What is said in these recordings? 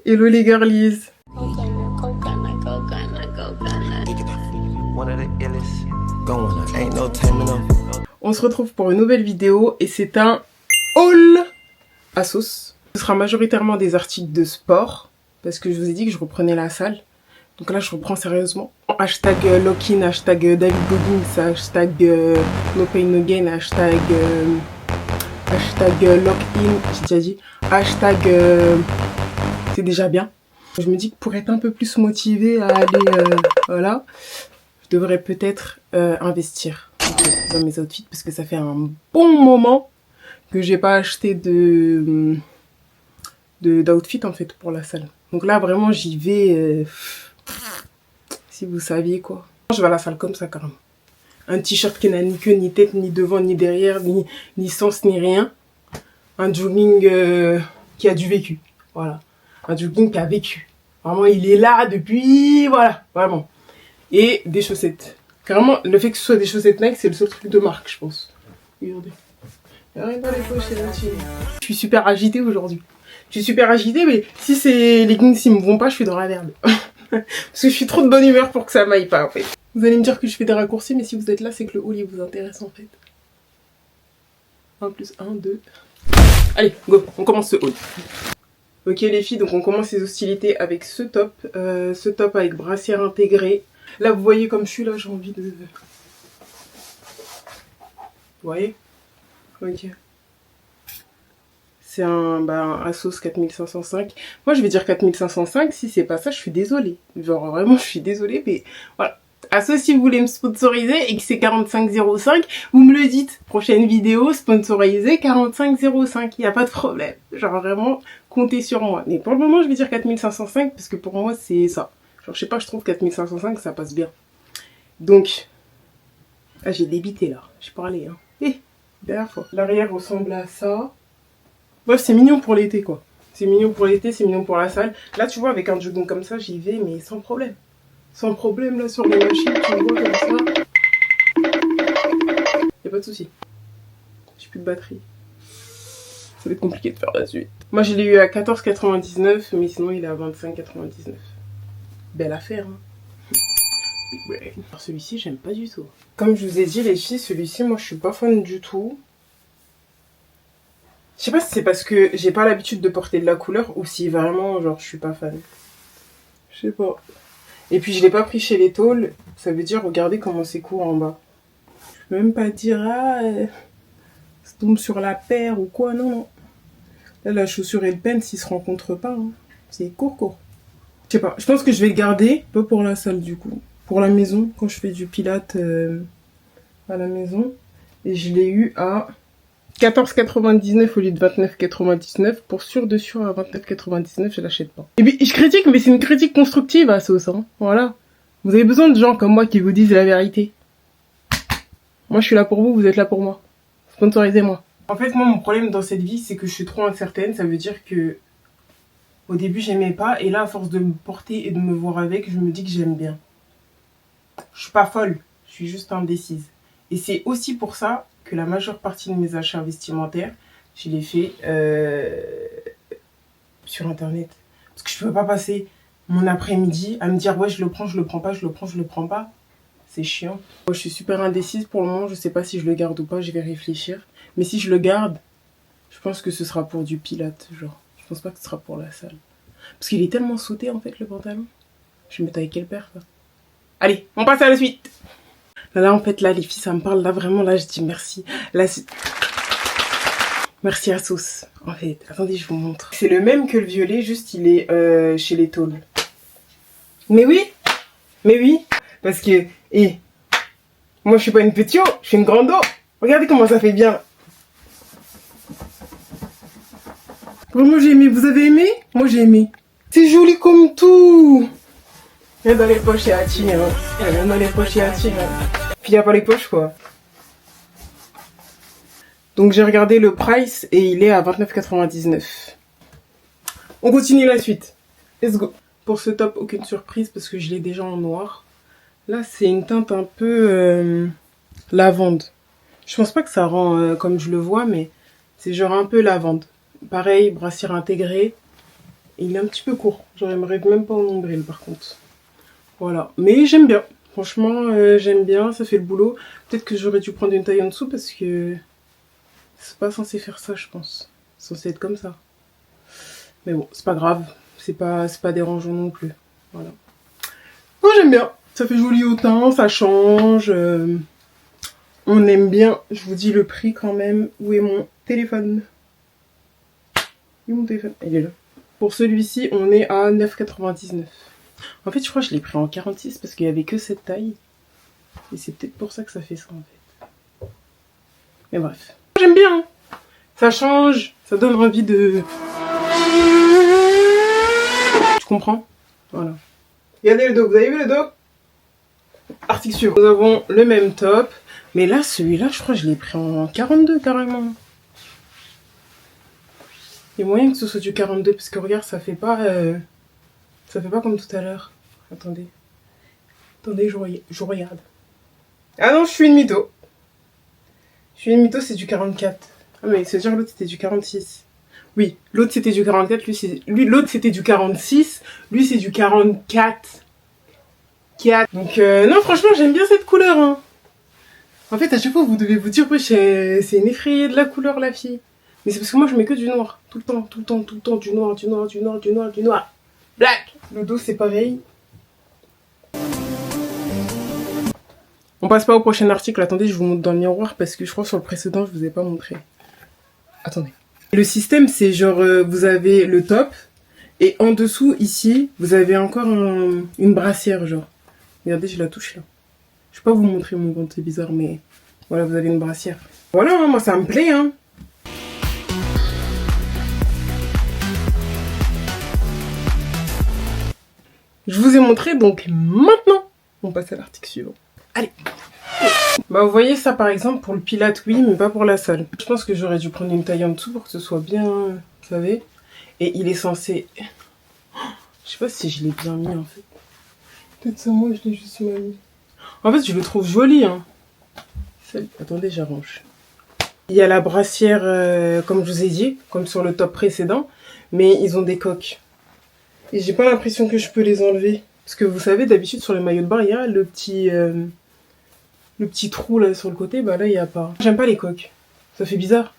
Hello les girlies. On se retrouve pour une nouvelle vidéo et c'est un haul ASOS. Ce sera majoritairement des articles de sport parce que je vous ai dit que je reprenais la salle. Donc là je reprends sérieusement. Hashtag lock-in, hashtag David Goggins, hashtag no pain no gain, hashtag lock-in, j'ai déjà dit. Hashtag c'est déjà bien. Je me dis que pour être un peu plus motivée à aller, voilà, je devrais peut-être investir dans mes outfits parce que ça fait un bon moment que j'ai pas acheté d'outfit en fait pour la salle. Donc là vraiment j'y vais, si vous saviez quoi. Je vais à la salle comme ça carrément. Un t-shirt qui n'a ni queue, ni tête, ni devant, ni derrière, ni sens, ni rien. Un jogging qui a du vécu. Voilà. Un jogging qui a vécu. Vraiment, il est là depuis... Voilà, vraiment. Et des chaussettes. Carrément, le fait que ce soit des chaussettes Nike, c'est le seul truc de marque, je pense. Regardez. Il n'y a rien dans les poches, là-dessus. Je suis super agitée aujourd'hui. Je suis super agitée, mais si ces leggings s'ils me vont pas, je suis dans la merde. Parce que je suis trop de bonne humeur pour que ça m'aille pas, en fait. Vous allez me dire que je fais des raccourcis, mais si vous êtes là, c'est que le haul, il vous intéresse, en fait. 1 plus 1, 2... Allez, go, on commence ce haul. Ok les filles, donc on commence les hostilités avec ce top avec brassière intégrée. Là vous voyez comme je suis là, j'ai envie de... Vous voyez? Ok. C'est un ASOS 4505. Moi je vais dire 4505, si c'est pas ça je suis désolée. Genre vraiment je suis désolée mais voilà. ASOS si vous voulez me sponsoriser et que c'est 4505, vous me le dites. Prochaine vidéo sponsorisée 4505, il n'y a pas de problème. Genre vraiment comptez sur moi. Mais pour le moment je vais dire 4505 parce que pour moi c'est ça. Genre je sais pas, je trouve 4505 ça passe bien. Donc, ah j'ai débité là, j'ai parlé hein. Dernière fois. L'arrière ressemble à ça. Bref, c'est mignon pour l'été quoi. C'est mignon pour l'été, c'est mignon pour la salle. Là, tu vois, avec un jogging comme ça, j'y vais, mais sans problème. Sans problème, là, sur les machines, tu me vois comme ça. Y'a pas de souci. J'ai plus de batterie. Ça va être compliqué de faire la suite. Moi, je l'ai eu à 14,99, mais sinon, il est à 25,99. Belle affaire, hein. Ouais. Alors, celui-ci, j'aime pas du tout. Comme je vous ai dit, les filles, celui-ci, moi, je suis pas fan du tout. Je sais pas si c'est parce que j'ai pas l'habitude de porter de la couleur ou si vraiment, genre, je suis pas fan. Je sais pas. Et puis, je l'ai pas pris chez les tôles. Ça veut dire, regardez comment c'est court en bas. Je peux même pas dire, ça tombe sur la paire ou quoi, non, non. Là, la chaussure et le pants, s'ils se rencontrent pas. Hein. C'est court. Je sais pas. Je pense que je vais le garder. Pas pour la salle, du coup. Pour la maison, quand je fais du pilate à la maison. Et je l'ai eu à 14,99 au lieu de 29,99. Pour sûr de sûr à 29,99, je l'achète pas. Et puis je critique, mais c'est une critique constructive à sauce. Hein. Voilà. Vous avez besoin de gens comme moi qui vous disent la vérité. Moi je suis là pour vous, vous êtes là pour moi. Sponsorisez-moi. En fait moi mon problème dans cette vie c'est que je suis trop incertaine. Ça veut dire que au début j'aimais pas. Et là à force de me porter et de me voir avec, je me dis que j'aime bien. Je suis pas folle. Je suis juste indécise. Et c'est aussi pour ça que la majeure partie de mes achats vestimentaires, je les fais sur internet. Parce que je peux pas passer mon après-midi à me dire ouais je le prends, je le prends pas, je le prends, je le prends pas. C'est chiant. Moi, je suis super indécise pour le moment, je sais pas si je le garde ou pas, je vais réfléchir. Mais si je le garde, je pense que ce sera pour du pilate, genre. Je pense pas que ce sera pour la salle. Parce qu'il est tellement sauté en fait le pantalon. Je vais mettre avec quelle paire là. Allez, on passe à la suite. Là, en fait, là, les filles, ça me parle. Là, vraiment, là, je dis merci. Là, merci à Sauce, en fait. Attendez, je vous montre. C'est le même que le violet, juste il est chez les tôles. Mais oui. Parce que, moi, je suis pas une petite, je suis une grande. Regardez comment ça fait bien. Vraiment, j'ai aimé. Vous avez aimé? Moi, j'ai aimé. C'est joli comme tout. Rien dans les poches et attirer. Rien dans les poches et attirer. Puis il n'y a pas les poches quoi. Donc j'ai regardé le price et il est à 29,99. On continue la suite. Let's go. Pour ce top, aucune surprise parce que je l'ai déjà en noir. Là c'est une teinte un peu lavande. Je pense pas que ça rend comme je le vois mais c'est genre un peu lavande. Pareil, brassière intégrée. Et il est un petit peu court. Genre, il me rêve même pas au nombril, par contre. Voilà. Mais j'aime bien. Franchement, j'aime bien. Ça fait le boulot. Peut-être que j'aurais dû prendre une taille en dessous parce que c'est pas censé faire ça, je pense. C'est censé être comme ça. Mais bon, c'est pas grave. C'est pas dérangeant non plus. Voilà. Moi, j'aime bien. Ça fait joli au teint, ça change. On aime bien. Je vous dis le prix quand même. Où est mon téléphone? Où est mon téléphone? Il est là. Pour celui-ci, on est à 9,99. En fait, je crois que je l'ai pris en 46 parce qu'il n'y avait que cette taille. Et c'est peut-être pour ça que ça fait ça, en fait. Mais bref. J'aime bien. Hein. Ça change. Ça donne envie de... Tu comprends? Voilà. Regardez le dos. Vous avez vu le dos? Article suivant. Nous avons le même top. Mais là, celui-là, je crois que je l'ai pris en 42 carrément. Il y a moyen que ce soit du 42 parce que regarde, ça fait pas comme tout à l'heure. Attendez, je regarde. Ah non, je suis une mytho. C'est du 44. Ah mais c'est dire l'autre c'était du 46. Oui, l'autre c'était du 44, l'autre c'était du 46, lui c'est du 44. 4. Donc non, franchement, j'aime bien cette couleur hein. En fait, à chaque fois vous devez vous dire wesh, c'est une effrayée de la couleur la fille. Mais c'est parce que moi je mets que du noir. Tout le temps, du noir. Black. Le dos c'est pareil. On passe pas au prochain article. Attendez, je vous montre dans le miroir parce que je crois que sur le précédent je vous ai pas montré. Attendez. Le système c'est genre vous avez le top et en dessous ici vous avez encore une brassière genre. Regardez, je la touche là. Je vais pas vous montrer mon ventre, c'est bizarre mais voilà, vous avez une brassière. Voilà, hein, moi ça me plaît hein. Je vous ai montré, donc maintenant, on passe à l'article suivant. Allez. Bah vous voyez ça par exemple pour le pilate, oui, mais pas pour la salle. Je pense que j'aurais dû prendre une taille en dessous pour que ce soit bien, vous savez. Et il est censé... Je sais pas si je l'ai bien mis en fait. Peut-être ça moi, je l'ai juste mal mis. En fait, je le trouve joli, hein. Attendez, j'arrange. Il y a la brassière, comme je vous ai dit, comme sur le top précédent, mais ils ont des coques. Et j'ai pas l'impression que je peux les enlever. Parce que vous savez, d'habitude, sur les maillots de bain, il y a le petit trou là sur le côté. Bah là, il n'y a pas. J'aime pas les coques. Ça fait bizarre.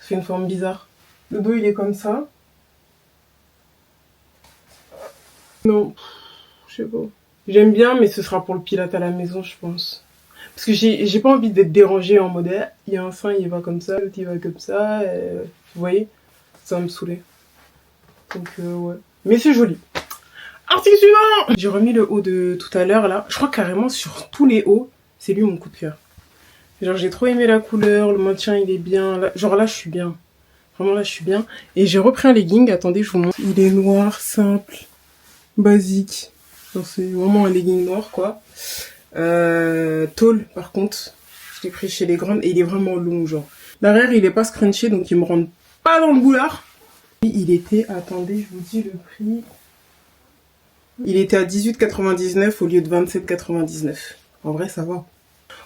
Ça fait une forme bizarre. Le dos, il est comme ça. Non, je sais pas. J'aime bien, mais ce sera pour le pilate à la maison, je pense. Parce que j'ai pas envie d'être dérangée en mode, il y a un sein, il va comme ça, l'autre, il va comme ça. Vous voyez? Ça va me saouler. Donc, ouais. Mais c'est joli. Article suivant! J'ai remis le haut de tout à l'heure là. Je crois carrément sur tous les hauts, c'est lui mon coup de cœur. Genre j'ai trop aimé la couleur, le maintien il est bien. Là, genre là je suis bien. Vraiment là je suis bien. Et j'ai repris un legging, attendez je vous montre. Il est noir, simple, basique. Genre c'est vraiment un legging noir quoi. Tôle par contre. Je l'ai pris chez les grandes et il est vraiment long genre. L'arrière il est pas scrunché donc il me rentre pas dans le boulard. Il était, attendez je vous dis le prix... Il était à 18,99 au lieu de 27,99. En vrai, ça va.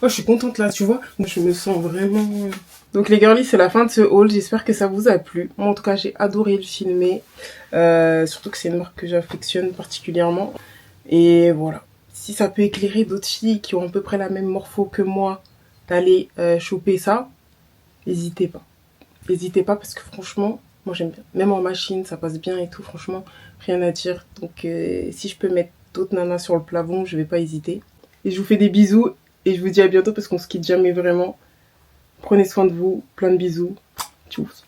Oh, je suis contente là, tu vois. Moi, je me sens vraiment... Donc les girlies, c'est la fin de ce haul. J'espère que ça vous a plu. Moi, en tout cas, j'ai adoré le filmer. Surtout que c'est une marque que j'affectionne particulièrement. Et voilà. Si ça peut éclairer d'autres filles qui ont à peu près la même morpho que moi, d'aller choper ça, n'hésitez pas. N'hésitez pas parce que franchement... Moi j'aime bien. Même en machine, ça passe bien et tout. Franchement, rien à dire. Donc si je peux mettre d'autres nanas sur le plafond, je vais pas hésiter. Et je vous fais des bisous. Et je vous dis à bientôt parce qu'on se quitte jamais vraiment. Prenez soin de vous. Plein de bisous. Tchuss.